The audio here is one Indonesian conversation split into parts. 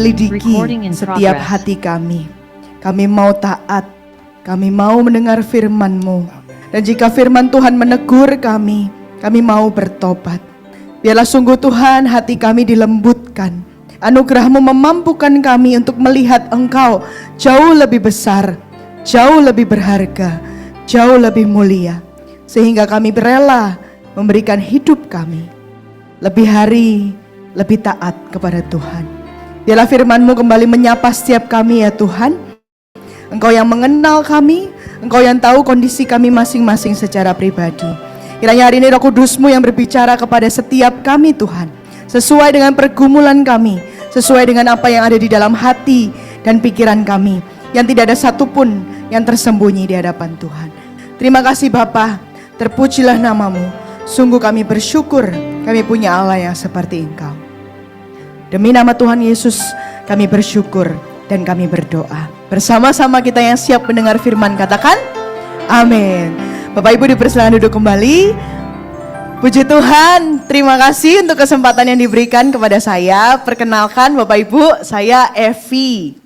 menyelidiki setiap hati kami. Kami mau taat, kami mau mendengar firman-Mu. Dan jika firman Tuhan menegur kami mau bertobat. Biarlah sungguh Tuhan hati kami dilembutkan. Anugerah-Mu memampukan kami untuk melihat Engkau jauh lebih besar, jauh lebih berharga, jauh lebih mulia. Sehingga kami rela memberikan hidup kami lebih hari, lebih taat kepada Tuhan. Biarlah firman-Mu kembali menyapa setiap kami ya Tuhan. Engkau yang mengenal kami, Engkau yang tahu kondisi kami masing-masing secara pribadi. Kiranya hari ini Roh Kudus-Mu yang berbicara kepada setiap kami Tuhan, sesuai dengan pergumulan kami, sesuai dengan apa yang ada di dalam hati dan pikiran kami, yang tidak ada satupun yang tersembunyi di hadapan Tuhan. Terima kasih Bapa, terpujilah nama-Mu. Sungguh kami bersyukur kami punya Allah yang seperti Engkau. Demi nama Tuhan Yesus kami bersyukur dan kami berdoa. Bersama-sama kita yang siap mendengar firman katakan amin. Bapak Ibu dipersilakan duduk kembali. Puji Tuhan, terima kasih untuk kesempatan yang diberikan kepada saya. Perkenalkan Bapak Ibu, saya Evi.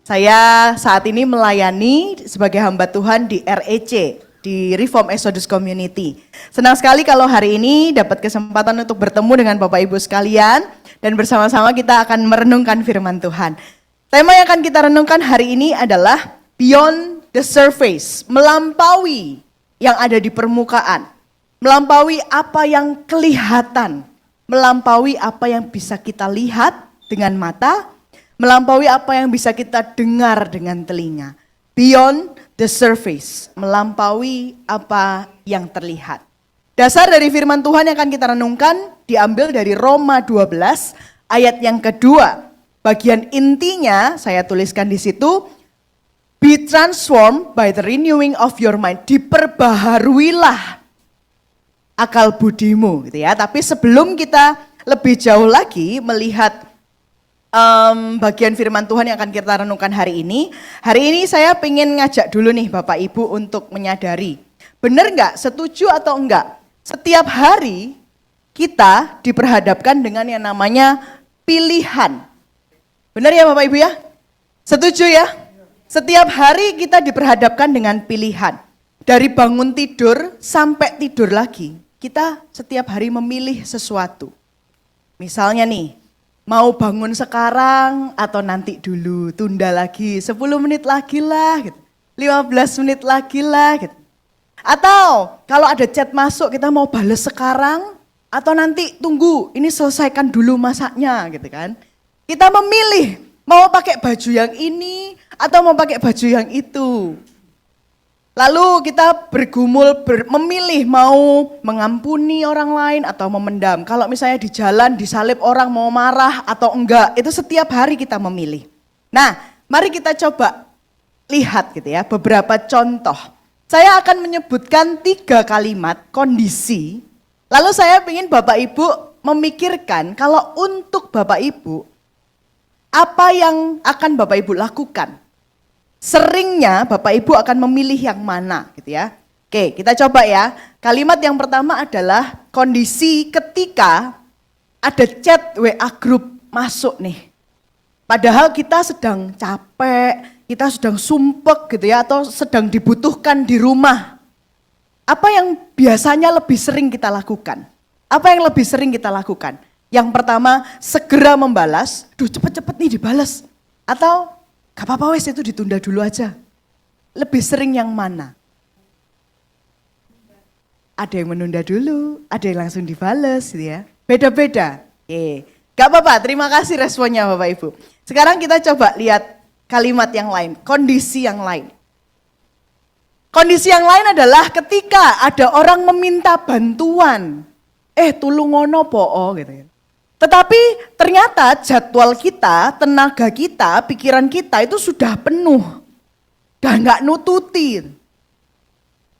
Saya saat ini melayani sebagai hamba Tuhan di REC, di Reform Exodus Community. Senang sekali kalau hari ini dapat kesempatan untuk bertemu dengan Bapak Ibu sekalian dan bersama-sama kita akan merenungkan firman Tuhan. Tema yang akan kita renungkan hari ini adalah Beyond the Surface, melampaui yang ada di permukaan, melampaui apa yang kelihatan, melampaui apa yang bisa kita lihat dengan mata, melampaui apa yang bisa kita dengar dengan telinga. Beyond the surface, melampaui apa yang terlihat. Dasar dari firman Tuhan yang akan kita renungkan diambil dari Roma 12 ayat yang kedua. Bagian intinya saya tuliskan di situ, be transformed by the renewing of your mind. Diperbaharuilah akal budimu, gitu ya. Tapi sebelum kita lebih jauh lagi melihat bagian firman Tuhan yang akan kita renungkan hari ini saya pengen ngajak dulu nih Bapak Ibu untuk menyadari, benar nggak, setuju atau enggak, setiap hari kita diperhadapkan dengan yang namanya pilihan. Benar ya Bapak Ibu ya? Setuju ya? Setiap hari kita diperhadapkan dengan pilihan. Dari bangun tidur sampai tidur lagi, kita setiap hari memilih sesuatu. Misalnya nih, mau bangun sekarang atau nanti dulu, tunda lagi, 10 menit lagi lah, gitu. 15 menit lagi lah. Gitu. Atau kalau ada chat masuk kita mau balas sekarang atau nanti tunggu, ini selesaikan dulu masaknya gitu kan. Kita memilih mau pakai baju yang ini atau mau pakai baju yang itu. Lalu kita bergumul, memilih mau mengampuni orang lain atau memendam. Kalau misalnya di jalan disalib orang mau marah atau enggak, itu setiap hari kita memilih. Nah, mari kita coba lihat gitu ya, beberapa contoh. Saya akan menyebutkan 3 kalimat kondisi, lalu saya ingin Bapak Ibu memikirkan kalau untuk Bapak Ibu, apa yang akan Bapak Ibu lakukan? Seringnya Bapak Ibu akan memilih yang mana gitu ya. Oke, kita coba ya. Kalimat yang pertama adalah kondisi ketika ada chat WA grup masuk nih. Padahal kita sedang capek, kita sedang sumpek gitu ya, atau sedang dibutuhkan di rumah. Apa yang biasanya lebih sering kita lakukan? Apa yang lebih sering kita lakukan? Yang pertama, segera membalas, duh cepet-cepet nih dibalas. Atau gak apa-apa wes itu ditunda dulu aja. Lebih sering yang mana? Ada yang menunda dulu, ada yang langsung dibalas gitu ya. Beda-beda. Gak apa-apa, terima kasih responnya Bapak Ibu. Sekarang kita coba lihat kalimat yang lain, kondisi yang lain. Kondisi yang lain adalah ketika ada orang meminta bantuan. Tulungono po gitu ya. Tetapi ternyata jadwal kita, tenaga kita, pikiran kita itu sudah penuh. Dan gak nututin.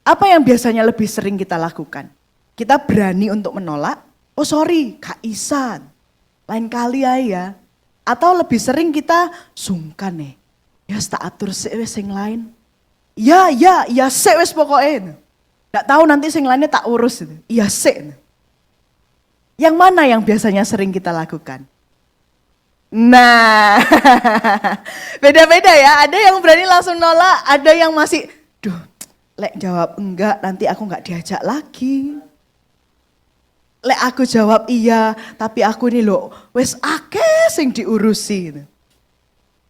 Apa yang biasanya lebih sering kita lakukan? Kita berani untuk menolak, oh sorry, Kak Isan, lain kali ya. Atau lebih sering kita sungkan nih, ya tak atur sing lain. Ya wes pokoknya. Gak tahu nanti sing lainnya tak urus. Iya sik. Yang mana yang biasanya sering kita lakukan? Nah, beda-beda ya. Ada yang berani langsung nolak, ada yang masih, duh, lek jawab enggak, nanti aku enggak diajak lagi. Lek aku jawab iya, tapi aku ini loh, wes akeh sing diurusi.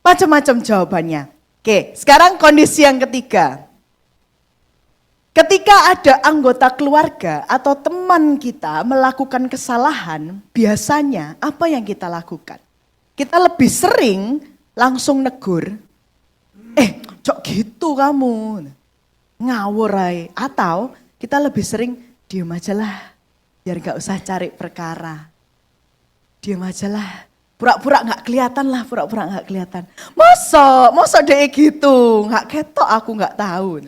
Macam-macam jawabannya. Oke, sekarang kondisi yang ketiga. Ketika ada anggota keluarga atau teman kita melakukan kesalahan, biasanya apa yang kita lakukan? Kita lebih sering langsung negur, cok gitu kamu, ngawur ay. Atau kita lebih sering, diam aja lah, biar gak usah cari perkara. Diam aja lah, pura-pura gak kelihatan lah, pura-pura gak kelihatan. Masa deh gitu, gak ketok aku gak tahu.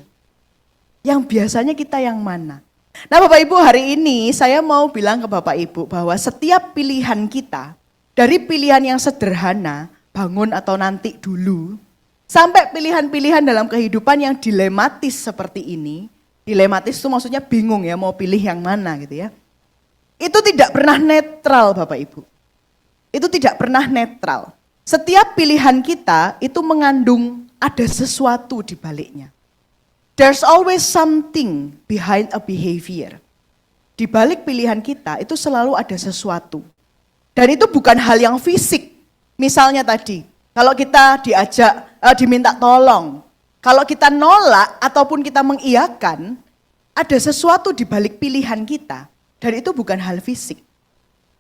Yang biasanya kita yang mana? Nah Bapak Ibu, hari ini saya mau bilang ke Bapak Ibu bahwa setiap pilihan kita, dari pilihan yang sederhana, bangun atau nanti dulu, sampai pilihan-pilihan dalam kehidupan yang dilematis seperti ini. Dilematis itu maksudnya bingung ya, mau pilih yang mana gitu ya. Itu tidak pernah netral Bapak Ibu. Itu tidak pernah netral. Setiap pilihan kita itu mengandung ada sesuatu di baliknya. There's always something behind a behavior. Di balik pilihan kita itu selalu ada sesuatu. Dan itu bukan hal yang fisik. Misalnya tadi, kalau kita diminta tolong, kalau kita nolak ataupun kita mengiyakan, ada sesuatu di balik pilihan kita. Dan itu bukan hal fisik.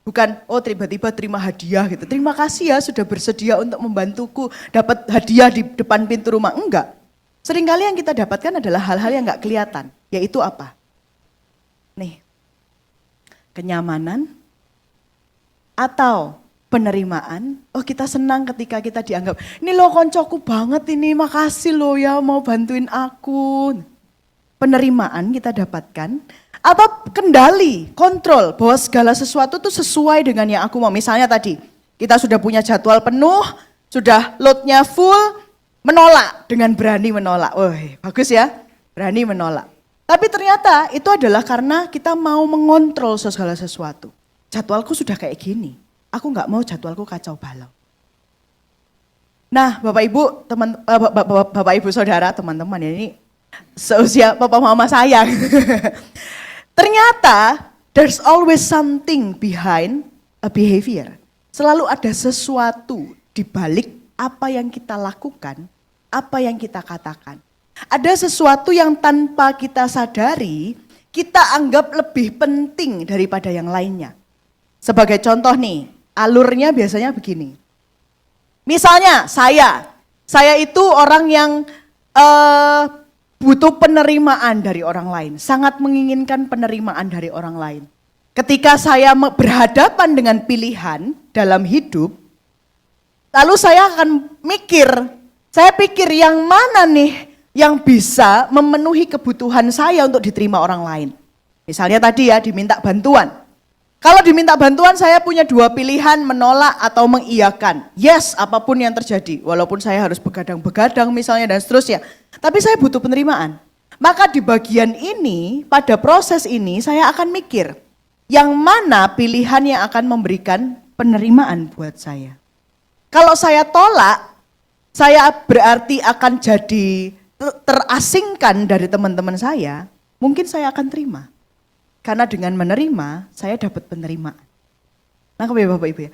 Bukan, tiba-tiba terima hadiah gitu. Terima kasih ya sudah bersedia untuk membantuku dapat hadiah di depan pintu rumah. Enggak. Seringkali yang kita dapatkan adalah hal-hal yang gak kelihatan. Yaitu apa? Nih, kenyamanan atau penerimaan. Oh kita senang ketika kita dianggap, ini loh koncoku banget ini, makasih loh ya mau bantuin aku. Penerimaan kita dapatkan. Atau kendali, kontrol bahwa segala sesuatu itu sesuai dengan yang aku mau. Misalnya tadi, kita sudah punya jadwal penuh, sudah loadnya full, menolak dengan berani menolak. Bagus ya, berani menolak. Tapi ternyata itu adalah karena kita mau mengontrol segala sesuatu. Jadwalku sudah kayak gini, aku nggak mau jadwalku kacau balau. Nah, Bapak Ibu, Bapak Ibu Saudara, teman-teman ya, ini seusia papa mama saya. Ternyata there's always something behind a behavior. Selalu ada sesuatu di balik apa yang kita lakukan, apa yang kita katakan. Ada sesuatu yang tanpa kita sadari, kita anggap lebih penting daripada yang lainnya. Sebagai contoh nih, alurnya biasanya begini. Misalnya saya itu orang yang butuh penerimaan dari orang lain, sangat menginginkan penerimaan dari orang lain. Ketika saya berhadapan dengan pilihan dalam hidup, lalu saya akan saya pikir yang mana nih yang bisa memenuhi kebutuhan saya untuk diterima orang lain. Misalnya tadi ya, diminta bantuan. Kalau diminta bantuan saya punya dua pilihan, menolak atau mengiyakan. Yes, apapun yang terjadi, walaupun saya harus begadang-begadang misalnya dan seterusnya. Tapi saya butuh penerimaan. Maka di bagian ini, pada proses ini saya akan mikir, yang mana pilihan yang akan memberikan penerimaan buat saya. Kalau saya tolak, saya berarti akan jadi terasingkan dari teman-teman saya, mungkin saya akan terima. Karena dengan menerima, saya dapat penerimaan. Nah, Bapak Ibu ya.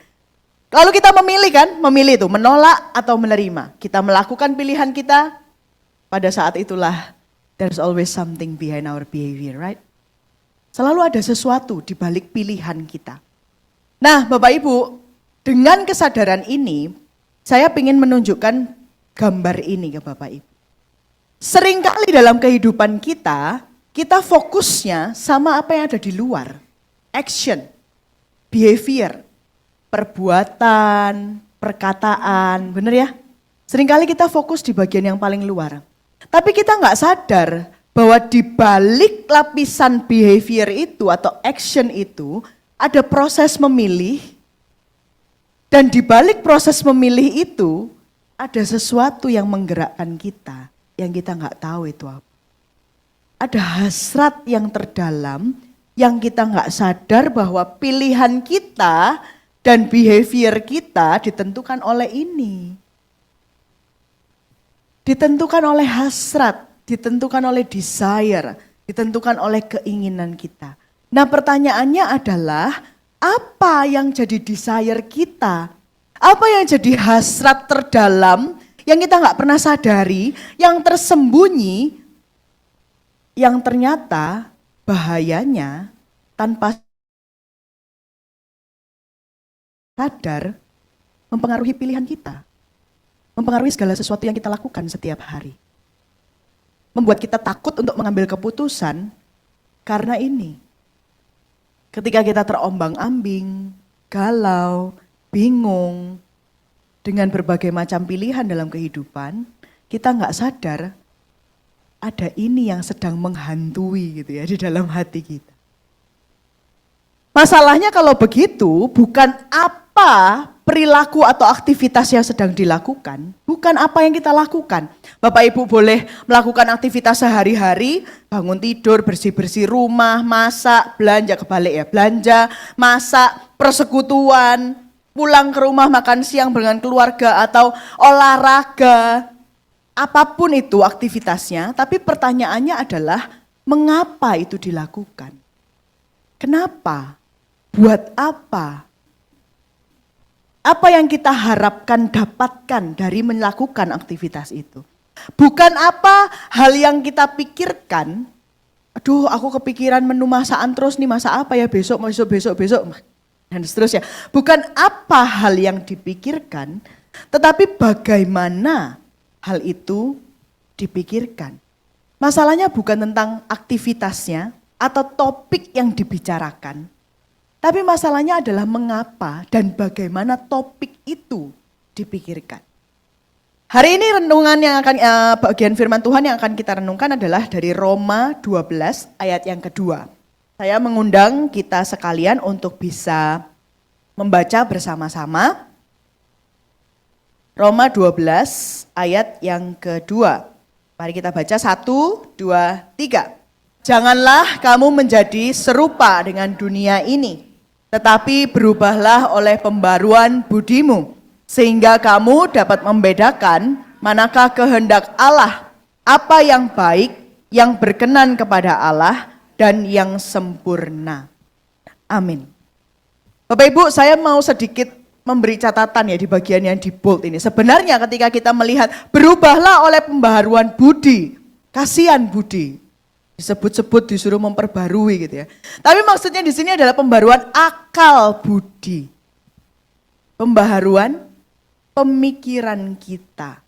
Lalu kita memilih itu, menolak atau menerima. Kita melakukan pilihan kita, pada saat itulah there's always something behind our behavior, right? Selalu ada sesuatu di balik pilihan kita. Nah, Bapak Ibu, dengan kesadaran ini, saya ingin menunjukkan gambar ini ke Bapak Ibu. Seringkali dalam kehidupan kita fokusnya sama apa yang ada di luar. Action, behavior, perbuatan, perkataan, benar ya? Seringkali kita fokus di bagian yang paling luar. Tapi kita nggak sadar bahwa di balik lapisan behavior itu atau action itu ada proses memilih. Dan di balik proses memilih itu ada sesuatu yang menggerakkan kita yang kita nggak tahu itu apa. Ada hasrat yang terdalam yang kita nggak sadar bahwa pilihan kita Dan behavior kita ditentukan oleh ini. Ditentukan oleh hasrat, ditentukan oleh desire, ditentukan oleh keinginan kita. Nah pertanyaannya adalah, apa yang jadi desire kita? Apa yang jadi hasrat terdalam yang kita nggak pernah sadari, yang tersembunyi, yang ternyata bahayanya tanpa sadar mempengaruhi pilihan kita. Mempengaruhi segala sesuatu yang kita lakukan setiap hari. Membuat kita takut untuk mengambil keputusan karena ini. Ketika kita terombang-ambing, galau, bingung, dengan berbagai macam pilihan dalam kehidupan, kita nggak sadar ada ini yang sedang menghantui gitu ya di dalam hati kita. Masalahnya kalau begitu, bukan apa perilaku atau aktivitas yang sedang dilakukan, bukan apa yang kita lakukan. Bapak Ibu boleh melakukan aktivitas sehari-hari, bangun tidur, bersih-bersih rumah, masak, belanja, kebalik ya, belanja, masak, persekutuan, pulang ke rumah makan siang dengan keluarga atau olahraga. Apapun itu aktivitasnya, tapi pertanyaannya adalah mengapa itu dilakukan? Kenapa? Buat apa? Apa yang kita harapkan dapatkan dari melakukan aktivitas itu? Bukan apa hal yang kita pikirkan, aduh aku kepikiran menu masakan terus nih, masak apa ya besok, dan seterusnya. Bukan apa hal yang dipikirkan, tetapi bagaimana hal itu dipikirkan. Masalahnya bukan tentang aktivitasnya atau topik yang dibicarakan, tapi masalahnya adalah mengapa dan bagaimana topik itu dipikirkan. Hari ini renungan yang akan bagian firman Tuhan yang akan kita renungkan adalah dari Roma 12 ayat yang kedua. Saya mengundang kita sekalian untuk bisa membaca bersama-sama. Roma 12 ayat yang kedua. Mari kita baca 1, 2, 3. Janganlah kamu menjadi serupa dengan dunia ini, tetapi berubahlah oleh pembaruan budimu, sehingga kamu dapat membedakan manakah kehendak Allah, apa yang baik, yang berkenan kepada Allah, dan yang sempurna. Amin. Bapak Ibu, saya mau sedikit memberi catatan ya di bagian yang di bold ini. Sebenarnya ketika kita melihat berubahlah oleh pembaharuan budi, kasihan budi. Disebut-sebut disuruh memperbarui gitu ya. Tapi maksudnya di sini adalah pembaruan akal budi. Pembaharuan pemikiran kita.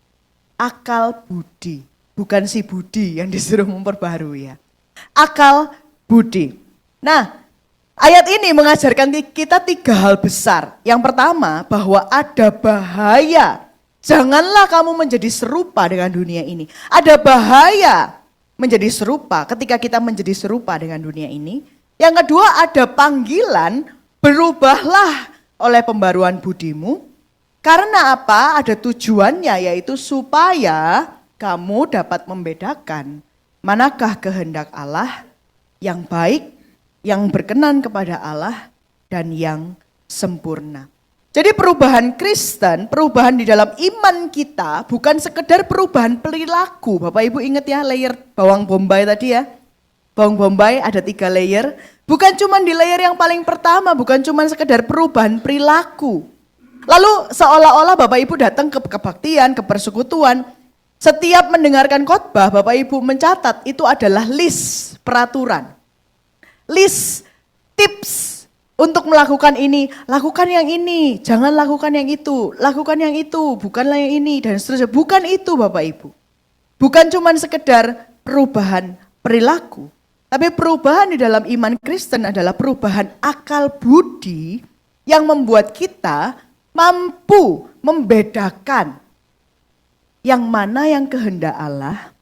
Akal budi. Bukan si budi yang disuruh memperbarui ya. Akal budi. Nah, ayat ini mengajarkan kita 3 hal besar. Yang pertama, bahwa ada bahaya. Janganlah kamu menjadi serupa dengan dunia ini. Ada bahaya menjadi serupa ketika kita menjadi serupa dengan dunia ini. Yang kedua, ada panggilan berubahlah oleh pembaruan budimu. Karena apa? Ada tujuannya, yaitu supaya kamu dapat membedakan manakah kehendak Allah yang baik, yang berkenan kepada Allah, dan yang sempurna. Jadi perubahan Kristen, perubahan di dalam iman kita bukan sekedar perubahan perilaku. Bapak Ibu ingat ya layer bawang bombay tadi ya. Bawang bombay ada 3 layer. Bukan cuma di layer yang paling pertama, bukan cuma sekedar perubahan perilaku. Lalu seolah-olah Bapak Ibu datang ke kebaktian, ke persekutuan. Setiap mendengarkan khotbah, Bapak Ibu mencatat itu adalah list peraturan. List tips untuk melakukan ini, lakukan yang ini, jangan lakukan yang itu, lakukan yang itu, bukanlah yang ini, dan seterusnya. Bukan itu Bapak Ibu. Bukan cuma sekedar perubahan perilaku, tapi perubahan di dalam iman Kristen adalah perubahan akal budi yang membuat kita mampu membedakan yang mana yang kehendak Allah,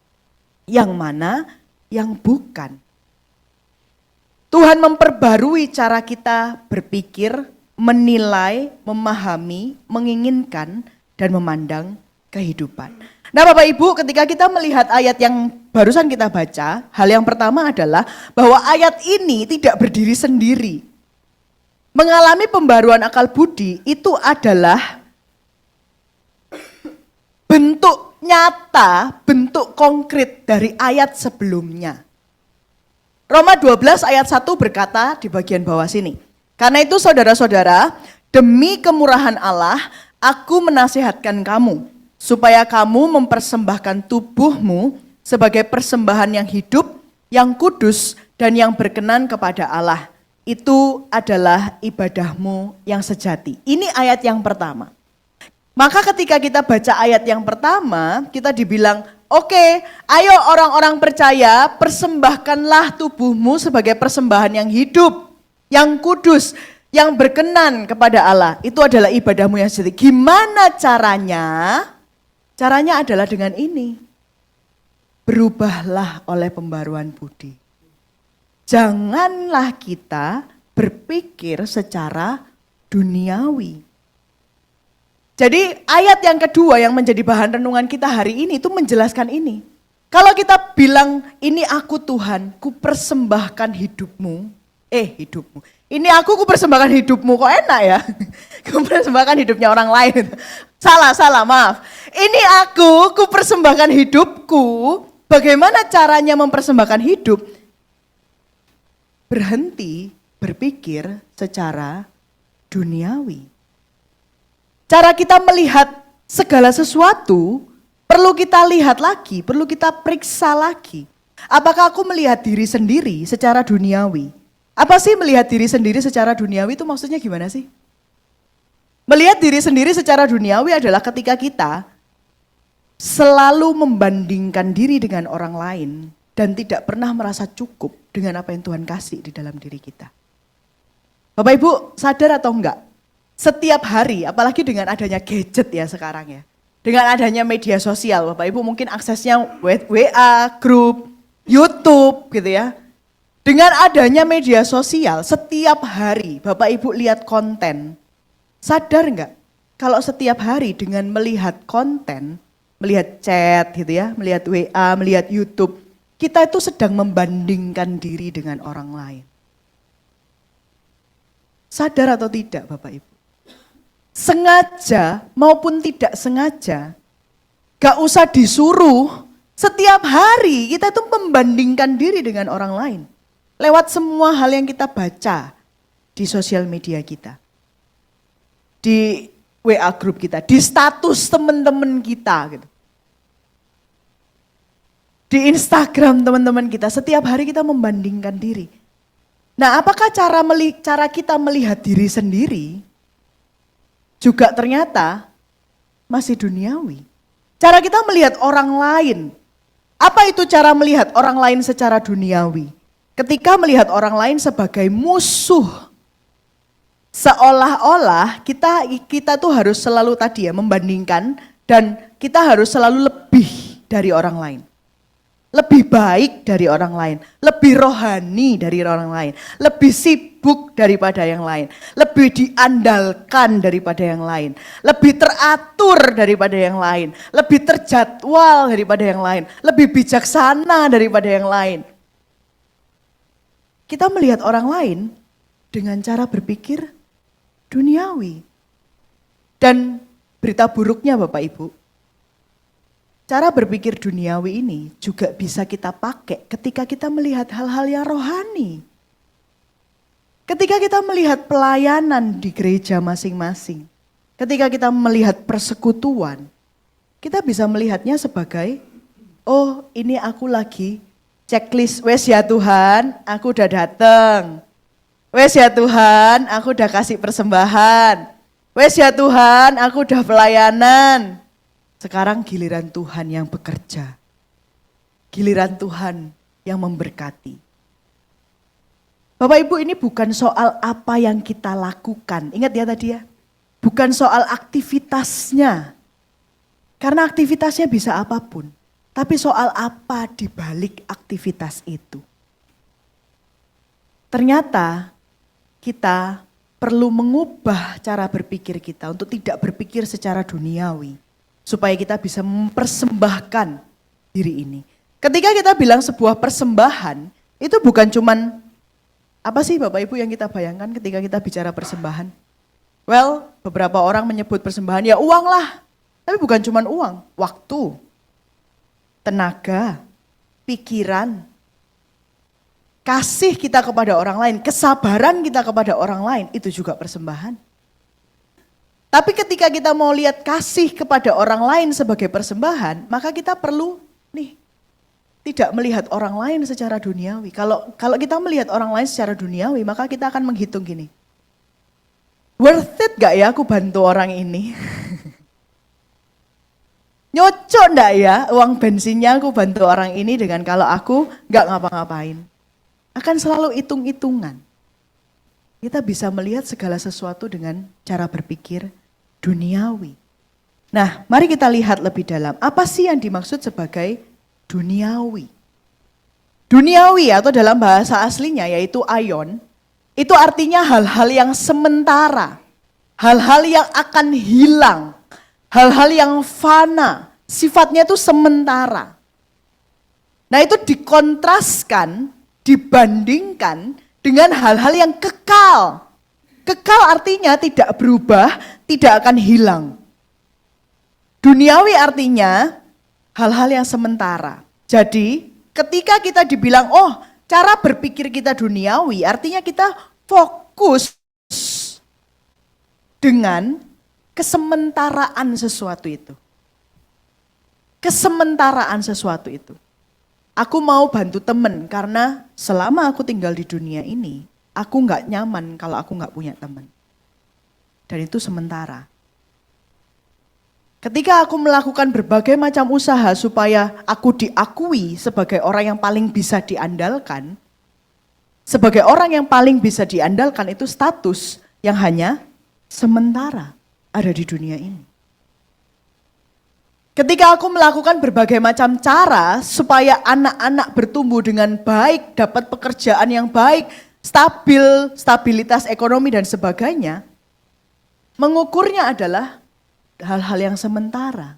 yang mana yang bukan. Tuhan memperbarui cara kita berpikir, menilai, memahami, menginginkan, dan memandang kehidupan. Nah Bapak Ibu, ketika kita melihat ayat yang barusan kita baca, hal yang pertama adalah bahwa ayat ini tidak berdiri sendiri. Mengalami pembaruan akal budi itu adalah bentuk nyata, bentuk konkret dari ayat sebelumnya. Roma 12 ayat 1 berkata di bagian bawah sini. Karena itu saudara-saudara, demi kemurahan Allah, aku menasihatkan kamu, supaya kamu mempersembahkan tubuhmu sebagai persembahan yang hidup, yang kudus, dan yang berkenan kepada Allah. Itu adalah ibadahmu yang sejati. Ini ayat yang pertama. Maka ketika kita baca ayat yang pertama, kita dibilang, oke, ayo orang-orang percaya, persembahkanlah tubuhmu sebagai persembahan yang hidup, yang kudus, yang berkenan kepada Allah. Itu adalah ibadahmu yang sejati. Gimana caranya? Caranya adalah dengan ini. Berubahlah oleh pembaruan budi. Janganlah kita berpikir secara duniawi. Jadi ayat yang kedua yang menjadi bahan renungan kita hari ini itu menjelaskan ini. Kalau kita bilang ini aku Tuhan, ku persembahkan hidupmu. Hidupmu. Ini aku ku persembahkan hidupmu, kok enak ya? Ku persembahkan hidupnya orang lain. Salah, maaf. Ini ku persembahkan hidupku. Bagaimana caranya mempersembahkan hidup? Berhenti berpikir secara duniawi. Cara kita melihat segala sesuatu perlu kita lihat lagi, perlu kita periksa lagi. Apakah aku melihat diri sendiri secara duniawi? Apa sih melihat diri sendiri secara duniawi itu maksudnya gimana sih? Melihat diri sendiri secara duniawi adalah ketika kita selalu membandingkan diri dengan orang lain dan tidak pernah merasa cukup dengan apa yang Tuhan kasih di dalam diri kita. Bapak Ibu sadar atau enggak? Setiap hari, apalagi dengan adanya gadget ya sekarang ya. Dengan adanya media sosial, Bapak Ibu mungkin aksesnya WA, grup, YouTube gitu ya. Dengan adanya media sosial, setiap hari Bapak Ibu lihat konten. Sadar enggak? Kalau setiap hari dengan melihat konten, melihat chat gitu ya, melihat WA, melihat YouTube, kita itu sedang membandingkan diri dengan orang lain. Sadar atau tidak Bapak Ibu? Sengaja maupun tidak sengaja, gak usah disuruh, setiap hari kita tuh membandingkan diri dengan orang lain. Lewat semua hal yang kita baca di sosial media kita. Di WA grup kita, di status teman-teman kita gitu. Di Instagram teman-teman kita, setiap hari kita membandingkan diri. Nah, apakah cara kita melihat diri sendiri juga ternyata masih duniawi? Cara kita melihat orang lain, apa itu cara melihat orang lain secara duniawi? Ketika melihat orang lain sebagai musuh, seolah-olah kita tuh harus selalu tadi ya membandingkan dan kita harus selalu lebih dari orang lain. Lebih baik dari orang lain, lebih rohani dari orang lain, lebih sibuk daripada yang lain, lebih diandalkan daripada yang lain, lebih teratur daripada yang lain, lebih terjadwal daripada yang lain, lebih bijaksana daripada yang lain. Kita melihat orang lain dengan cara berpikir duniawi. Dan berita buruknya Bapak Ibu, cara berpikir duniawi ini juga bisa kita pakai ketika kita melihat hal-hal yang rohani. Ketika kita melihat pelayanan di gereja masing-masing, ketika kita melihat persekutuan, kita bisa melihatnya sebagai, oh ini aku lagi checklist, wes ya Tuhan, aku udah dateng. Wes ya Tuhan, aku udah kasih persembahan. Wes ya Tuhan, aku udah pelayanan. Sekarang giliran Tuhan yang bekerja. Giliran Tuhan yang memberkati. Bapak Ibu, ini bukan soal apa yang kita lakukan. Ingat ya tadi ya. Bukan soal aktivitasnya. Karena aktivitasnya bisa apapun. Tapi soal apa di balik aktivitas itu. Ternyata kita perlu mengubah cara berpikir kita untuk tidak berpikir secara duniawi. Supaya kita bisa mempersembahkan diri ini. Ketika kita bilang sebuah persembahan, itu bukan cuman Apa sih Bapak Ibu yang kita bayangkan ketika kita bicara persembahan? Well, beberapa orang menyebut persembahan ya uang lah. Tapi bukan cuma uang, waktu, tenaga, pikiran, kasih kita kepada orang lain, kesabaran kita kepada orang lain, itu juga persembahan. Tapi ketika kita mau lihat kasih kepada orang lain sebagai persembahan, maka kita perlu tidak melihat orang lain secara duniawi. Kalau kita melihat orang lain secara duniawi, maka kita akan menghitung gini. Worth it gak ya aku bantu orang ini? Nyocok enggak ya uang bensinnya aku bantu orang ini dengan kalau aku gak ngapa-ngapain? Akan selalu hitung-hitungan. Kita bisa melihat segala sesuatu dengan cara berpikir duniawi. Nah, mari kita lihat lebih dalam. Apa sih yang dimaksud sebagai duniawi? Duniawi atau dalam bahasa aslinya yaitu aion, itu artinya hal-hal yang sementara. Hal-hal yang akan hilang. Hal-hal yang fana. Sifatnya itu sementara. Nah itu dikontraskan, dibandingkan dengan hal-hal yang kekal. Kekal artinya tidak berubah, tidak akan hilang. Duniawi artinya hal-hal yang sementara. Jadi ketika kita dibilang, oh cara berpikir kita duniawi, artinya kita fokus dengan kesementaraan sesuatu itu. Kesementaraan sesuatu itu. Aku mau bantu teman karena selama aku tinggal di dunia ini, aku gak nyaman kalau aku gak punya teman. Dan itu sementara. Ketika aku melakukan berbagai macam usaha supaya aku diakui sebagai orang yang paling bisa diandalkan, sebagai orang yang paling bisa diandalkan itu status yang hanya sementara ada di dunia ini. Ketika aku melakukan berbagai macam cara supaya anak-anak bertumbuh dengan baik, dapat pekerjaan yang baik, stabil, stabilitas ekonomi dan sebagainya, mengukurnya adalah hal-hal yang sementara.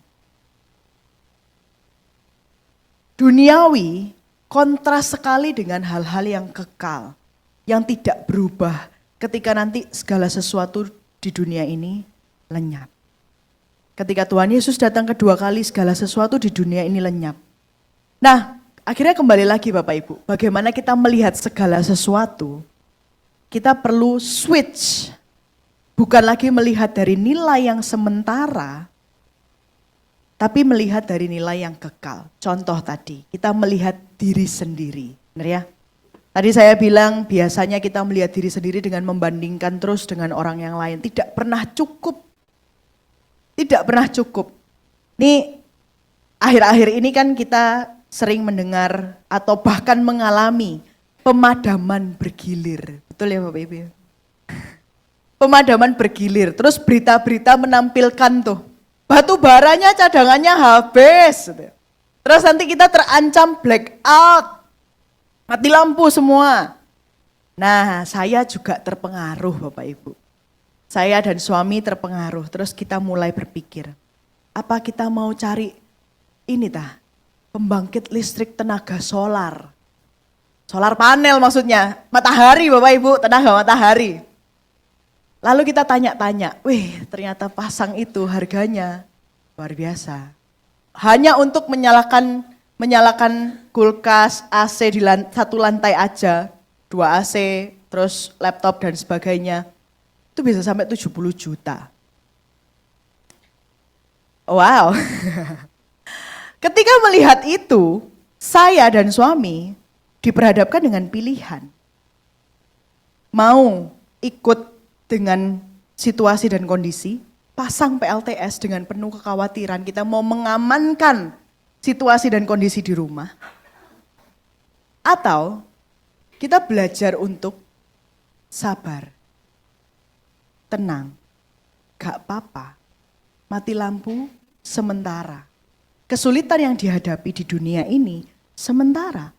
Duniawi kontras sekali dengan hal-hal yang kekal, yang tidak berubah ketika nanti segala sesuatu di dunia ini lenyap. Ketika Tuhan Yesus datang kedua kali, segala sesuatu di dunia ini lenyap. Nah, akhirnya kembali lagi Bapak Ibu, bagaimana kita melihat segala sesuatu, kita perlu switch. Bukan lagi melihat dari nilai yang sementara, tapi melihat dari nilai yang kekal. Contoh tadi, kita melihat diri sendiri. Benar ya? Tadi saya bilang biasanya kita melihat diri sendiri dengan membandingkan terus dengan orang yang lain. Tidak pernah cukup. Tidak pernah cukup. Nih, akhir-akhir ini kan kita sering mendengar atau bahkan mengalami pemadaman bergilir. Betul ya Bapak Ibu? Pemadaman bergilir. Terus berita-berita menampilkan tuh. Batu baranya cadangannya habis. Terus nanti kita terancam blackout. Mati lampu semua. Nah, saya juga terpengaruh Bapak Ibu. Saya dan suami terpengaruh, terus kita mulai berpikir, apa kita mau cari pembangkit listrik tenaga solar. Solar panel maksudnya, matahari Bapak Ibu, tenaga matahari. Lalu kita tanya-tanya, ternyata pasang itu harganya luar biasa. Hanya untuk menyalakan kulkas, AC di satu lantai aja, 2 AC, terus laptop dan sebagainya. Itu bisa sampai 70 juta. Wow. Ketika melihat itu, saya dan suami diperhadapkan dengan pilihan. Mau ikut dengan situasi dan kondisi, pasang PLTS dengan penuh kekhawatiran, kita mau mengamankan situasi dan kondisi di rumah. Atau kita belajar untuk sabar. Tenang, gak apa-apa, mati lampu sementara. Kesulitan yang dihadapi di dunia ini sementara.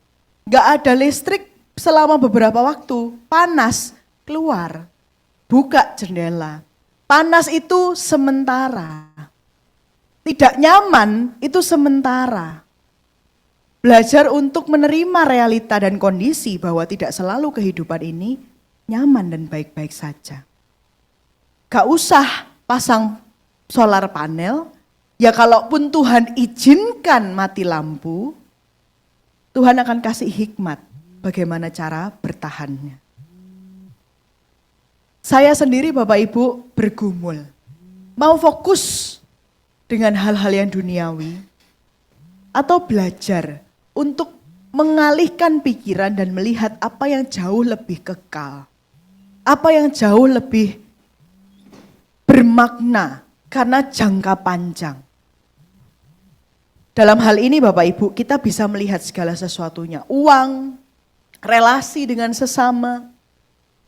Gak ada listrik selama beberapa waktu, panas, keluar, buka jendela. Panas itu sementara. Tidak nyaman itu sementara. Belajar untuk menerima realita dan kondisi bahwa tidak selalu kehidupan ini nyaman dan baik-baik saja. Gak usah pasang solar panel, ya kalaupun Tuhan izinkan mati lampu, Tuhan akan kasih hikmat bagaimana cara bertahannya. Saya sendiri Bapak Ibu bergumul, mau fokus dengan hal-hal yang duniawi atau belajar untuk mengalihkan pikiran dan melihat apa yang jauh lebih kekal. Apa yang jauh lebih bermakna karena jangka panjang. Dalam hal ini Bapak Ibu kita bisa melihat segala sesuatunya. Uang, relasi dengan sesama,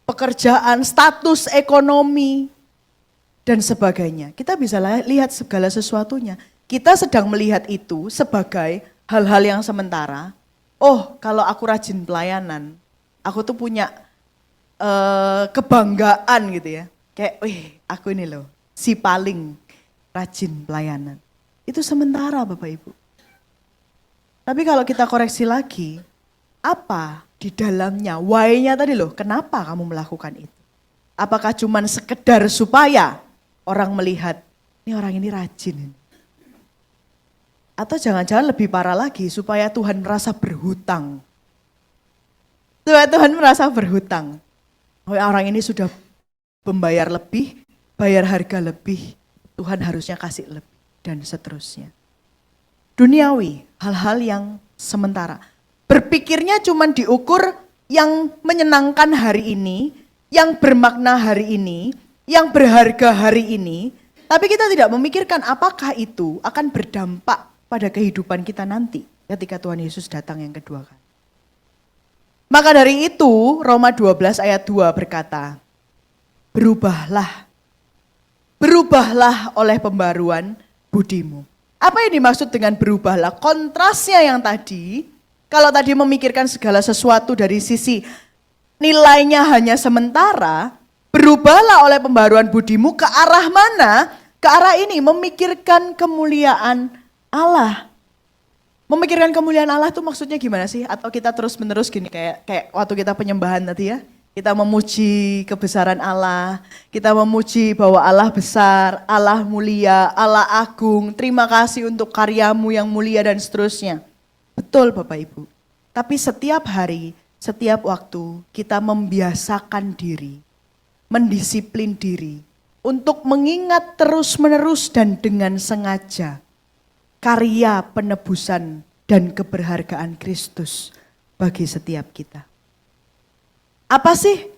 pekerjaan, status ekonomi, dan sebagainya. Kita bisa lihat segala sesuatunya. Kita sedang melihat itu sebagai hal-hal yang sementara. Oh, kalau aku rajin pelayanan, aku tuh punya kebanggaan gitu ya. Kayak, wih, aku ini loh, si paling rajin pelayanan. Itu sementara Bapak Ibu. Tapi kalau kita koreksi lagi, apa di dalamnya, why-nya tadi loh, kenapa kamu melakukan itu? Apakah cuman sekedar supaya orang melihat, ini orang ini rajin. Atau jangan-jangan lebih parah lagi, supaya Tuhan merasa berhutang. Supaya Tuhan merasa berhutang. Oh, orang ini sudah membayar lebih, bayar harga lebih, Tuhan harusnya kasih lebih, dan seterusnya. Duniawi, hal-hal yang sementara. Berpikirnya cuma diukur yang menyenangkan hari ini, yang bermakna hari ini, yang berharga hari ini, tapi kita tidak memikirkan apakah itu akan berdampak pada kehidupan kita nanti ketika Tuhan Yesus datang yang kedua kali. Maka dari itu Roma 12 ayat 2 berkata, berubahlah oleh pembaruan budimu. Apa yang dimaksud dengan berubahlah? Kontrasnya yang tadi, kalau tadi memikirkan segala sesuatu dari sisi nilainya hanya sementara, berubahlah oleh pembaruan budimu ke arah mana? Ke arah ini, memikirkan kemuliaan Allah. Memikirkan kemuliaan Allah itu maksudnya gimana sih? Atau kita terus menerus gini kayak waktu kita penyembahan tadi ya. Kita memuji kebesaran Allah, kita memuji bahwa Allah besar, Allah mulia, Allah agung, terima kasih untuk karyamu yang mulia dan seterusnya. Betul Bapak Ibu. Tapi setiap hari, setiap waktu kita membiasakan diri, mendisiplin diri untuk mengingat terus-menerus dan dengan sengaja karya penebusan dan keberhargaan Kristus bagi setiap kita. Apa sih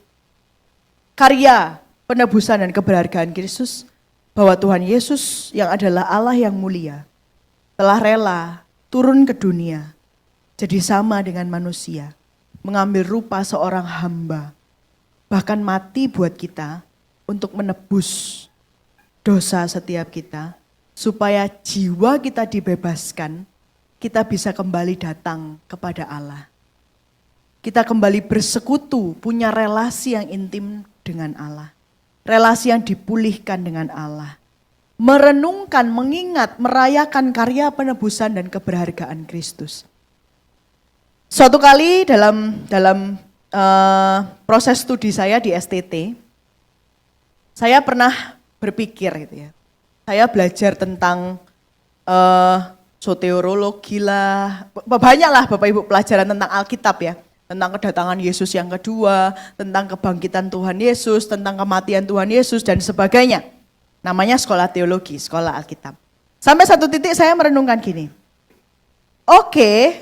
karya penebusan dan keberhargaan Kristus? Bahwa Tuhan Yesus yang adalah Allah yang mulia telah rela turun ke dunia jadi sama dengan manusia, mengambil rupa seorang hamba, bahkan mati buat kita untuk menebus dosa setiap kita, supaya jiwa kita dibebaskan, kita bisa kembali datang kepada Allah. Kita kembali bersekutu, punya relasi yang intim dengan Allah. Relasi yang dipulihkan dengan Allah. Merenungkan, mengingat, merayakan karya penebusan dan keberhargaan Kristus. Suatu kali dalam proses studi saya di STT, saya pernah berpikir gitu ya. Saya belajar tentang soteriologi lah, banyaklah Bapak Ibu pelajaran tentang Alkitab ya. Tentang kedatangan Yesus yang kedua, tentang kebangkitan Tuhan Yesus, tentang kematian Tuhan Yesus dan sebagainya. Namanya sekolah teologi, sekolah Alkitab. Sampai satu titik saya merenungkan gini. Oke,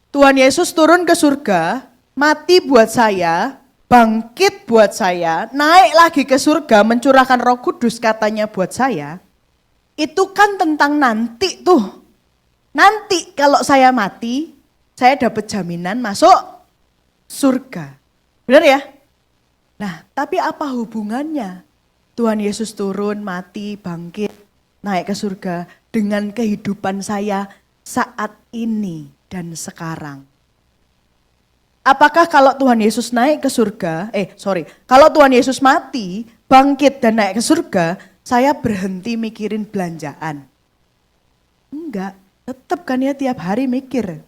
Tuhan Yesus turun ke surga, mati buat saya, bangkit buat saya, naik lagi ke surga, mencurahkan Roh Kudus katanya buat saya. Itu kan tentang nanti tuh. Nanti kalau saya mati, saya dapat jaminan masuk surga. Benar ya? Nah, tapi apa hubungannya Tuhan Yesus turun, mati, bangkit, naik ke surga dengan kehidupan saya saat ini dan sekarang? Apakah kalau Tuhan Yesus naik ke surga, kalau Tuhan Yesus mati, bangkit dan naik ke surga, saya berhenti mikirin belanjaan? Enggak, tetap kan ya tiap hari mikir.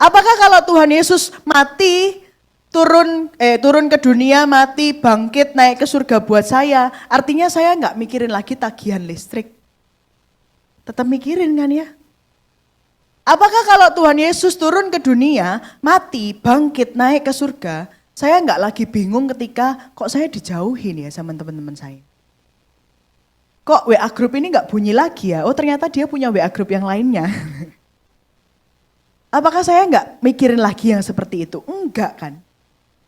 Apakah kalau Tuhan Yesus mati, turun ke dunia, mati, bangkit, naik ke surga buat saya, artinya saya nggak mikirin lagi tagihan listrik? Tetap mikirin kan ya? Apakah kalau Tuhan Yesus turun ke dunia, mati, bangkit, naik ke surga, saya nggak lagi bingung ketika kok saya dijauhin ya sama teman-teman saya? Kok WA group ini nggak bunyi lagi ya? Oh ternyata dia punya WA group yang lainnya. Apakah saya nggak mikirin lagi yang seperti itu? Enggak kan?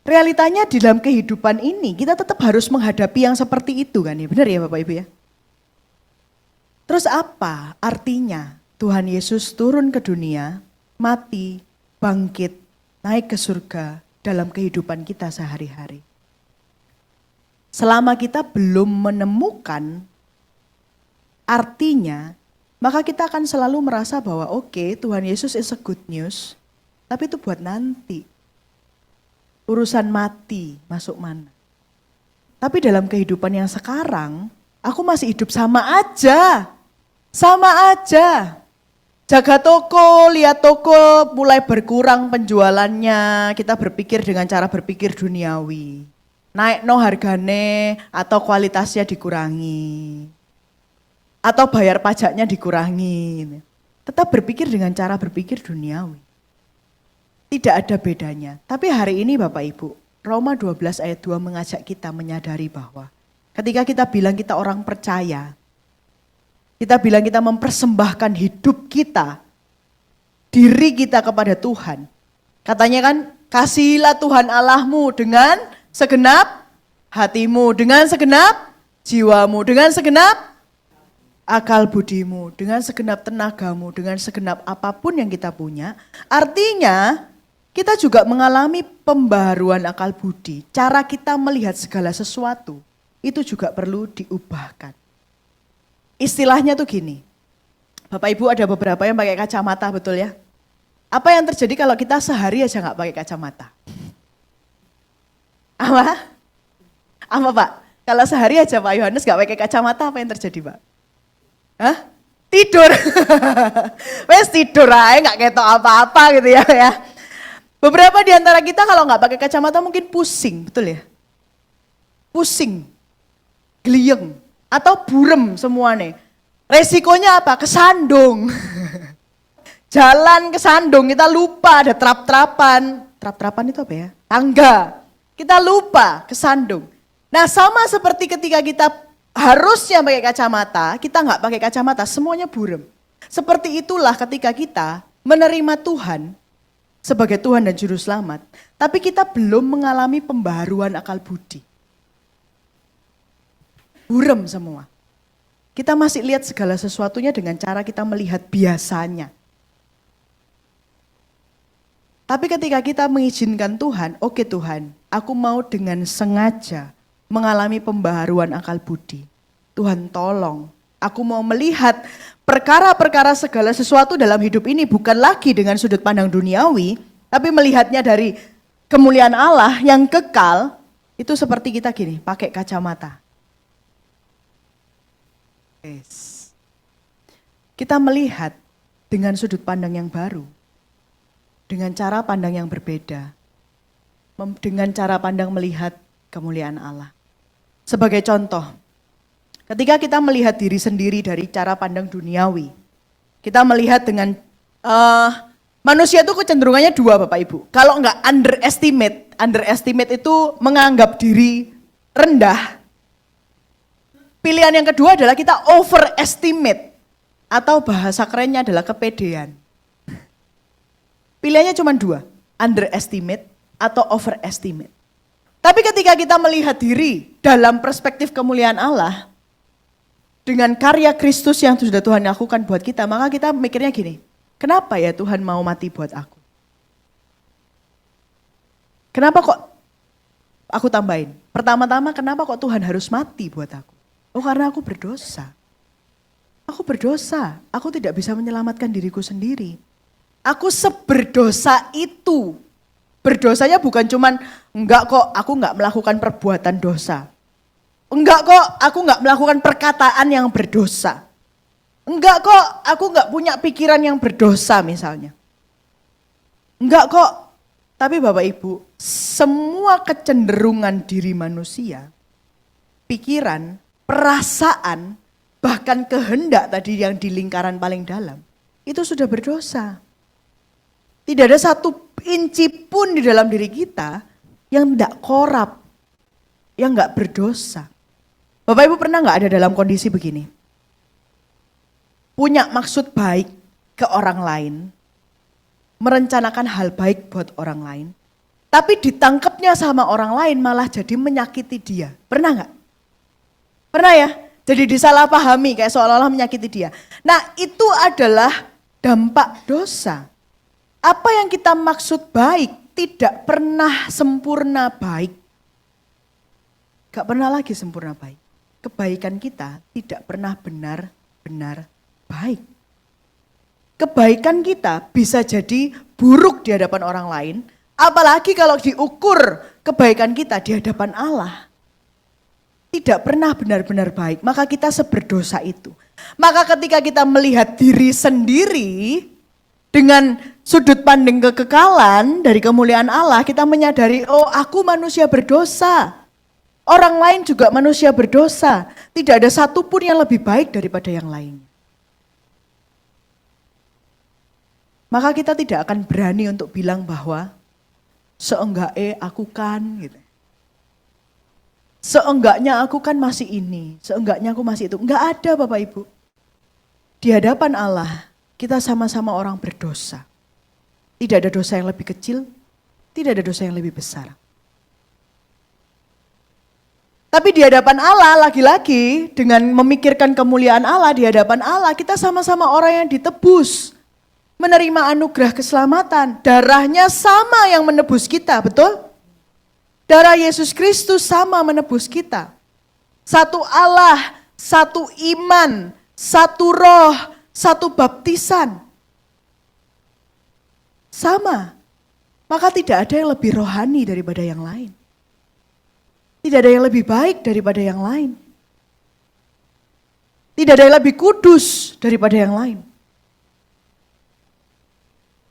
Realitanya di dalam kehidupan ini kita tetap harus menghadapi yang seperti itu kan ya? Benar ya Bapak Ibu ya? Terus apa artinya Tuhan Yesus turun ke dunia, mati, bangkit, naik ke surga dalam kehidupan kita sehari-hari? Selama kita belum menemukan artinya, maka kita akan selalu merasa bahwa oke, Tuhan Yesus is a good news, tapi itu buat nanti. Urusan mati masuk mana? Tapi dalam kehidupan yang sekarang, aku masih hidup sama aja. Sama aja. Jaga toko, lihat toko mulai berkurang penjualannya, kita berpikir dengan cara berpikir duniawi. Naik no hargane atau kualitasnya dikurangi. Atau bayar pajaknya dikurangi. Tetap berpikir dengan cara berpikir duniawi. Tidak ada bedanya. Tapi hari ini Bapak Ibu, Roma 12 ayat 2 mengajak kita menyadari bahwa ketika kita bilang kita orang percaya, kita bilang kita mempersembahkan hidup kita, diri kita kepada Tuhan. Katanya kan, kasihilah Tuhan Allahmu dengan segenap hatimu, dengan segenap jiwamu, dengan segenap akal budimu, dengan segenap tenagamu, dengan segenap apapun yang kita punya. Artinya kita juga mengalami pembaharuan akal budi. Cara kita melihat segala sesuatu itu juga perlu diubahkan. Istilahnya tuh gini, Bapak Ibu ada beberapa yang pakai kacamata, betul ya? Apa yang terjadi kalau kita sehari aja gak pakai kacamata? Apa? Apa Pak? Kalau sehari aja Pak Yohanes gak pakai kacamata, apa yang terjadi Pak? Hah? Tidur. Wes tidur aja gak ketok apa-apa gitu ya. Beberapa di antara kita kalau gak pakai kacamata mungkin pusing, betul ya? Pusing, gliyeng, atau burem semuanya. Resikonya apa? Kesandung. Jalan kesandung, kita lupa ada trap-trapan. Trap-trapan itu apa ya? Tangga. Kita lupa kesandung. Nah sama seperti ketika kita harusnya pakai kacamata, kita nggak pakai kacamata, semuanya burem. Seperti itulah ketika kita menerima Tuhan sebagai Tuhan dan Juru Selamat, tapi kita belum mengalami pembaharuan akal budi. Burem semua. Kita masih lihat segala sesuatunya dengan cara kita melihat biasanya. Tapi ketika kita mengizinkan Tuhan, oke Tuhan, aku mau dengan sengaja mengalami pembaharuan akal budi. Tuhan tolong, aku mau melihat perkara-perkara segala sesuatu dalam hidup ini bukan lagi dengan sudut pandang duniawi, tapi melihatnya dari kemuliaan Allah yang kekal. Itu seperti kita gini, pakai kacamata. Yes. Kita melihat dengan sudut pandang yang baru, dengan cara pandang yang berbeda, dengan cara pandang melihat kemuliaan Allah. Sebagai contoh, ketika kita melihat diri sendiri dari cara pandang duniawi, kita melihat dengan manusia itu kecenderungannya dua Bapak Ibu. Kalau enggak underestimate itu menganggap diri rendah. Pilihan yang kedua adalah kita overestimate, atau bahasa kerennya adalah kepedean. Pilihannya cuma dua, underestimate atau overestimate. Tapi ketika kita melihat diri dalam perspektif kemuliaan Allah, dengan karya Kristus yang sudah Tuhan lakukan buat kita, maka kita mikirnya gini, kenapa ya Tuhan mau mati buat aku? Kenapa kok, aku tambahin, pertama-tama kenapa kok Tuhan harus mati buat aku? Oh karena aku berdosa. Aku berdosa, aku tidak bisa menyelamatkan diriku sendiri. Aku seberdosa itu. Berdosanya bukan cuman, enggak kok aku enggak melakukan perbuatan dosa. Enggak kok aku enggak melakukan perkataan yang berdosa. Enggak kok aku enggak punya pikiran yang berdosa misalnya. Enggak kok. Tapi Bapak Ibu, semua kecenderungan diri manusia, pikiran, perasaan, bahkan kehendak tadi yang di lingkaran paling dalam, itu sudah berdosa. Tidak ada satu inci pun di dalam diri kita yang tidak korup, yang enggak berdosa. Bapak Ibu pernah enggak ada dalam kondisi begini? Punya maksud baik ke orang lain, merencanakan hal baik buat orang lain, tapi ditangkapnya sama orang lain malah jadi menyakiti dia. Pernah nggak? Pernah ya? Jadi disalahpahami kayak seolah-olah menyakiti dia. Nah itu adalah dampak dosa. Apa yang kita maksud baik tidak pernah sempurna baik. Gak pernah lagi sempurna baik. Kebaikan kita tidak pernah benar-benar baik. Kebaikan kita bisa jadi buruk di hadapan orang lain, apalagi kalau diukur kebaikan kita di hadapan Allah. Tidak pernah benar-benar baik, maka kita seberdosa itu. Maka ketika kita melihat diri sendiri dengan sudut pandang kekekalan dari kemuliaan Allah, kita menyadari, oh aku manusia berdosa. Orang lain juga manusia berdosa. Tidak ada satupun yang lebih baik daripada yang lain. Maka kita tidak akan berani untuk bilang bahwa seenggaknya aku kan gitu. Seenggaknya aku kan masih ini, seenggaknya aku masih itu. Enggak ada Bapak Ibu. Di hadapan Allah kita sama-sama orang berdosa. Tidak ada dosa yang lebih kecil, tidak ada dosa yang lebih besar. Tapi di hadapan Allah lagi-lagi dengan memikirkan kemuliaan Allah, di hadapan Allah kita sama-sama orang yang ditebus. Menerima anugerah keselamatan. Darahnya sama yang menebus kita, betul? Darah Yesus Kristus sama menebus kita. Satu Allah, satu iman, satu roh, satu baptisan. Sama. Maka tidak ada yang lebih rohani daripada yang lain. Tidak ada yang lebih baik daripada yang lain. Tidak ada yang lebih kudus daripada yang lain.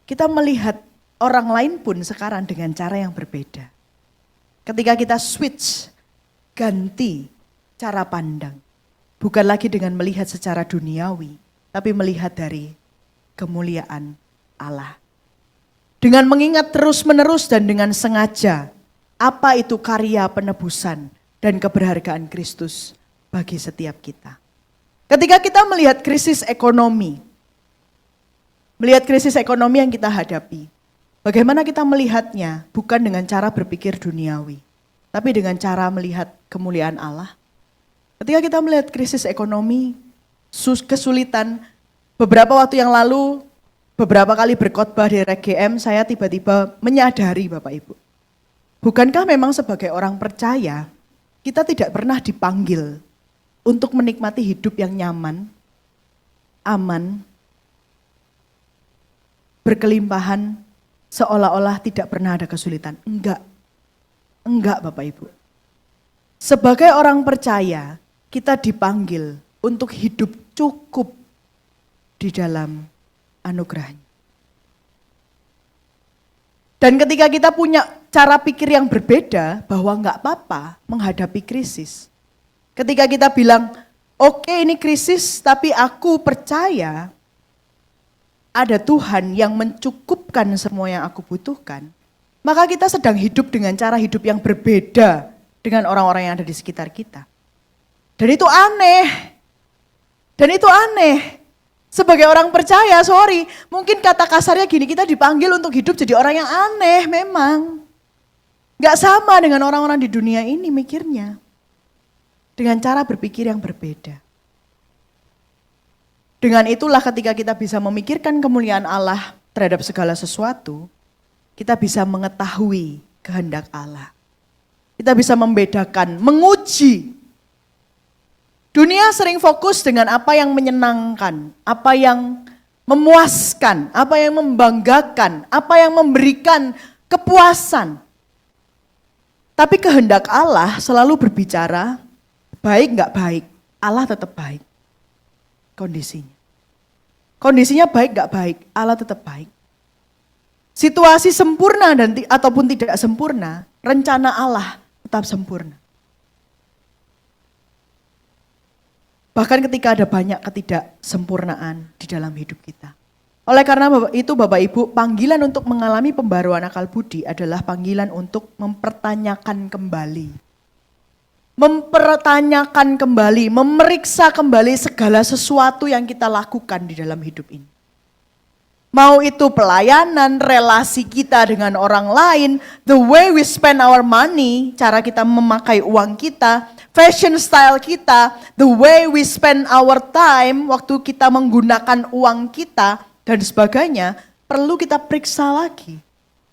Kita melihat orang lain pun sekarang dengan cara yang berbeda. Ketika kita switch, ganti cara pandang. Bukan lagi dengan melihat secara duniawi, tapi melihat dari kemuliaan Allah. Dengan mengingat terus-menerus dan dengan sengaja, apa itu karya penebusan dan keberhargaan Kristus bagi setiap kita. Ketika kita melihat krisis ekonomi, melihat krisis ekonomi yang kita hadapi, bagaimana kita melihatnya bukan dengan cara berpikir duniawi, tapi dengan cara melihat kemuliaan Allah. Ketika kita melihat krisis ekonomi, kesulitan, beberapa waktu yang lalu, beberapa kali berkhotbah di RGM, saya tiba-tiba menyadari Bapak Ibu. Bukankah memang sebagai orang percaya, kita tidak pernah dipanggil untuk menikmati hidup yang nyaman, aman, berkelimpahan, seolah-olah tidak pernah ada kesulitan. Enggak Bapak Ibu. Sebagai orang percaya, kita dipanggil untuk hidup cukup di dalam anugerahnya. Dan ketika kita punya cara pikir yang berbeda, bahwa enggak apa-apa menghadapi krisis. Ketika kita bilang, oke, ini krisis, tapi aku percaya ada Tuhan yang mencukupkan semua yang aku butuhkan, maka kita sedang hidup dengan cara hidup yang berbeda dengan orang-orang yang ada di sekitar kita. Dan itu aneh. Sebagai orang percaya, mungkin kata kasarnya gini, kita dipanggil untuk hidup jadi orang yang aneh memang. Gak sama dengan orang-orang di dunia ini mikirnya. Dengan cara berpikir yang berbeda. Dengan itulah ketika kita bisa memikirkan kemuliaan Allah terhadap segala sesuatu, kita bisa mengetahui kehendak Allah. Kita bisa membedakan, menguji. Dunia sering fokus dengan apa yang menyenangkan, apa yang memuaskan, apa yang membanggakan, apa yang memberikan kepuasan. Tapi kehendak Allah selalu berbicara, baik gak baik, Allah tetap baik. Kondisinya baik gak baik, Allah tetap baik. Situasi sempurna ataupun tidak sempurna, rencana Allah tetap sempurna. Bahkan ketika ada banyak ketidaksempurnaan di dalam hidup kita. Oleh karena itu Bapak Ibu, panggilan untuk mengalami pembaruan akal budi adalah panggilan untuk mempertanyakan kembali. Mempertanyakan kembali, memeriksa kembali segala sesuatu yang kita lakukan di dalam hidup ini. Mau itu pelayanan, relasi kita dengan orang lain, the way we spend our money, cara kita memakai uang kita, fashion style kita, the way we spend our time, waktu kita menggunakan uang kita, dan sebagainya, perlu kita periksa lagi.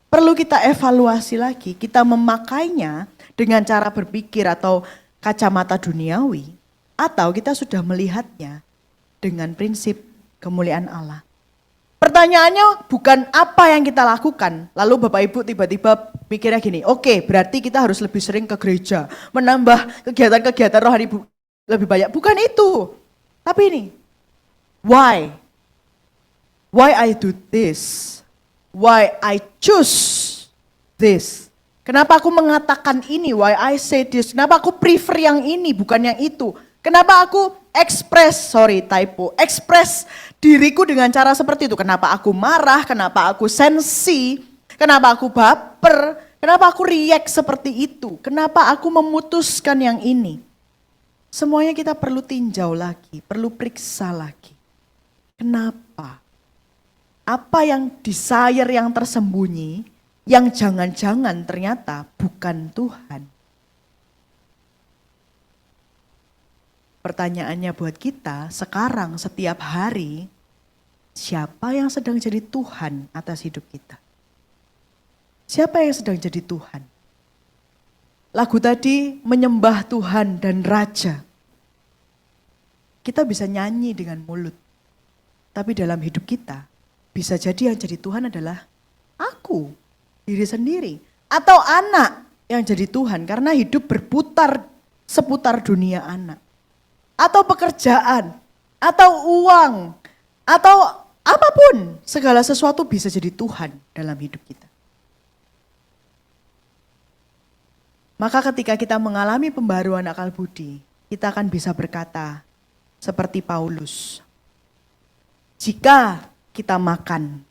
Perlu kita evaluasi lagi, kita memakainya dengan cara berpikir atau kacamata duniawi, atau kita sudah melihatnya dengan prinsip kemuliaan Allah. Pertanyaannya bukan apa yang kita lakukan. Lalu Bapak Ibu tiba-tiba mikirnya gini, oke, berarti kita harus lebih sering ke gereja, menambah kegiatan-kegiatan rohani lebih banyak. Bukan itu. Tapi ini, why? Why I do this? Why I choose this? Kenapa aku mengatakan ini? Why I say this? Kenapa aku prefer yang ini bukan yang itu? Kenapa aku express diriku dengan cara seperti itu? Kenapa aku marah? Kenapa aku sensi? Kenapa aku baper? Kenapa aku react seperti itu? Kenapa aku memutuskan yang ini? Semuanya kita perlu tinjau lagi, perlu periksa lagi. Kenapa? Apa yang desire yang tersembunyi, yang jangan-jangan ternyata bukan Tuhan? Pertanyaannya buat kita sekarang setiap hari, siapa yang sedang jadi Tuhan atas hidup kita? Siapa yang sedang jadi Tuhan? Lagu tadi menyembah Tuhan dan Raja. Kita bisa nyanyi dengan mulut. Tapi dalam hidup kita, bisa jadi yang jadi Tuhan adalah aku, diri sendiri. Atau anak yang jadi Tuhan karena hidup berputar seputar dunia anak. Atau pekerjaan, atau uang, atau apapun. Segala sesuatu bisa jadi Tuhan dalam hidup kita. Maka ketika kita mengalami pembaruan akal budi, kita akan bisa berkata seperti Paulus. Jika kita makan,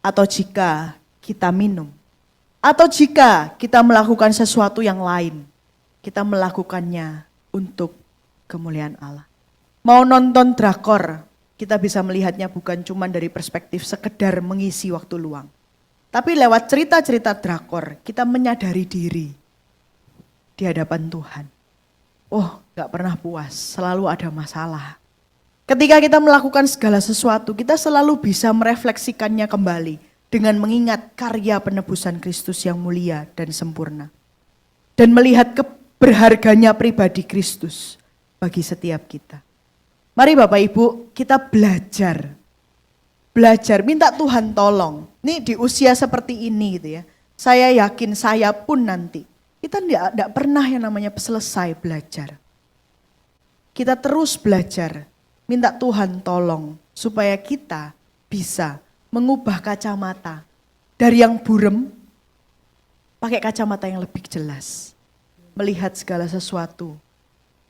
atau jika kita minum, atau jika kita melakukan sesuatu yang lain, kita melakukannya untuk kemuliaan Allah. Mau nonton drakor, kita bisa melihatnya bukan cuma dari perspektif sekedar mengisi waktu luang. Tapi lewat cerita-cerita drakor, kita menyadari diri di hadapan Tuhan. Oh, gak pernah puas, selalu ada masalah. Ketika kita melakukan segala sesuatu, kita selalu bisa merefleksikannya kembali dengan mengingat karya penebusan Kristus yang mulia dan sempurna. Dan melihat keberharganya pribadi Kristus bagi setiap kita. Mari Bapak Ibu, kita belajar. Belajar, minta Tuhan tolong. Nih di usia seperti ini gitu ya. Saya yakin saya pun nanti. Kita tidak pernah yang namanya selesai belajar. Kita terus belajar. Minta Tuhan tolong supaya kita bisa mengubah kacamata. Dari yang burem, pakai kacamata yang lebih jelas. Melihat segala sesuatu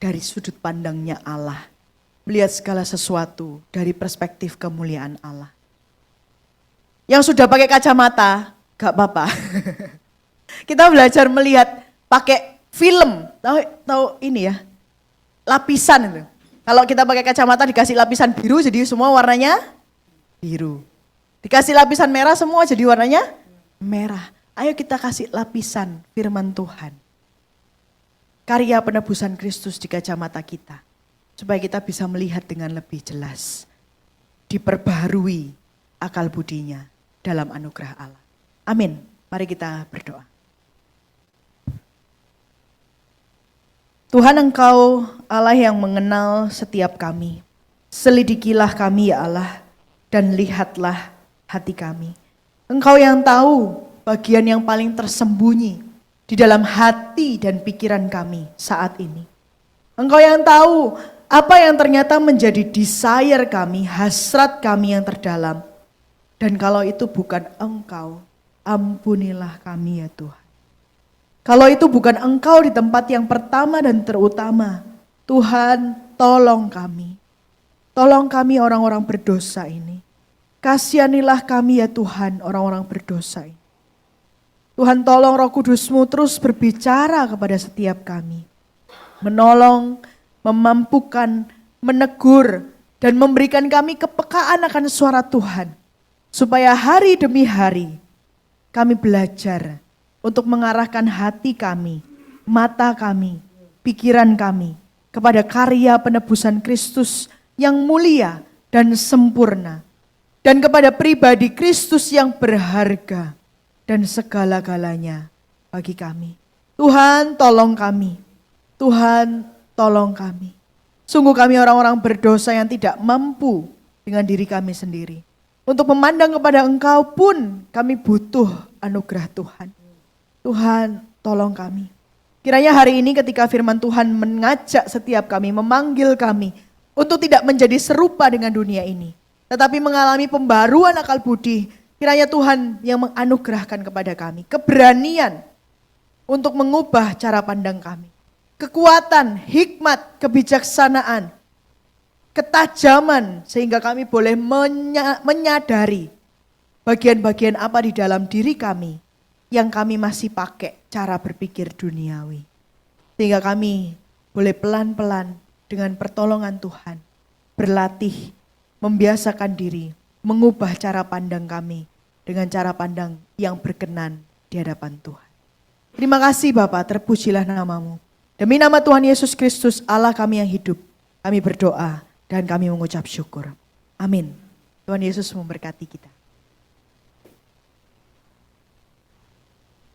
dari sudut pandangnya Allah. Melihat segala sesuatu dari perspektif kemuliaan Allah. Yang sudah pakai kacamata, gak apa-apa. Kita belajar melihat pakai film. Tahu ini ya, lapisan itu. Kalau kita pakai kacamata dikasih lapisan biru, jadi semua warnanya biru. Dikasih lapisan merah, semua jadi warnanya merah. Ayo kita kasih lapisan firman Tuhan. Karya penebusan Kristus di kacamata kita. Supaya kita bisa melihat dengan lebih jelas. Diperbaharui akal budinya dalam anugerah Allah. Amin. Mari kita berdoa. Tuhan, Engkau Allah yang mengenal setiap kami. Selidikilah kami ya Allah dan lihatlah hati kami. Engkau yang tahu bagian yang paling tersembunyi di dalam hati dan pikiran kami saat ini. Engkau yang tahu apa yang ternyata menjadi desire kami, hasrat kami yang terdalam. Dan kalau itu bukan Engkau, ampunilah kami ya Tuhan. Kalau itu bukan Engkau di tempat yang pertama dan terutama, Tuhan tolong kami. Tolong kami orang-orang berdosa ini. Kasihanilah kami ya Tuhan orang-orang berdosa ini. Tuhan tolong Roh Kudus-Mu terus berbicara kepada setiap kami. Menolong, memampukan, menegur, dan memberikan kami kepekaan akan suara Tuhan. Supaya hari demi hari kami belajar untuk mengarahkan hati kami, mata kami, pikiran kami kepada karya penebusan Kristus yang mulia dan sempurna. Dan kepada pribadi Kristus yang berharga dan segala-galanya bagi kami. Tuhan tolong kami, Tuhan tolong kami. Sungguh kami orang-orang berdosa yang tidak mampu dengan diri kami sendiri. Untuk memandang kepada Engkau pun kami butuh anugerah Tuhan. Tuhan tolong kami. Kiranya hari ini ketika firman Tuhan mengajak setiap kami, memanggil kami untuk tidak menjadi serupa dengan dunia ini, tetapi mengalami pembaruan akal budi. Kiranya Tuhan yang menganugerahkan kepada kami keberanian untuk mengubah cara pandang kami. Kekuatan, hikmat, kebijaksanaan, ketajaman sehingga kami boleh menyadari bagian-bagian apa di dalam diri kami yang kami masih pakai cara berpikir duniawi. Sehingga kami boleh pelan-pelan dengan pertolongan Tuhan berlatih, membiasakan diri, mengubah cara pandang kami dengan cara pandang yang berkenan di hadapan Tuhan. Terima kasih Bapa, terpujilah nama-Mu. Demi nama Tuhan Yesus Kristus, Allah kami yang hidup, kami berdoa dan kami mengucap syukur. Amin. Tuhan Yesus memberkati kita.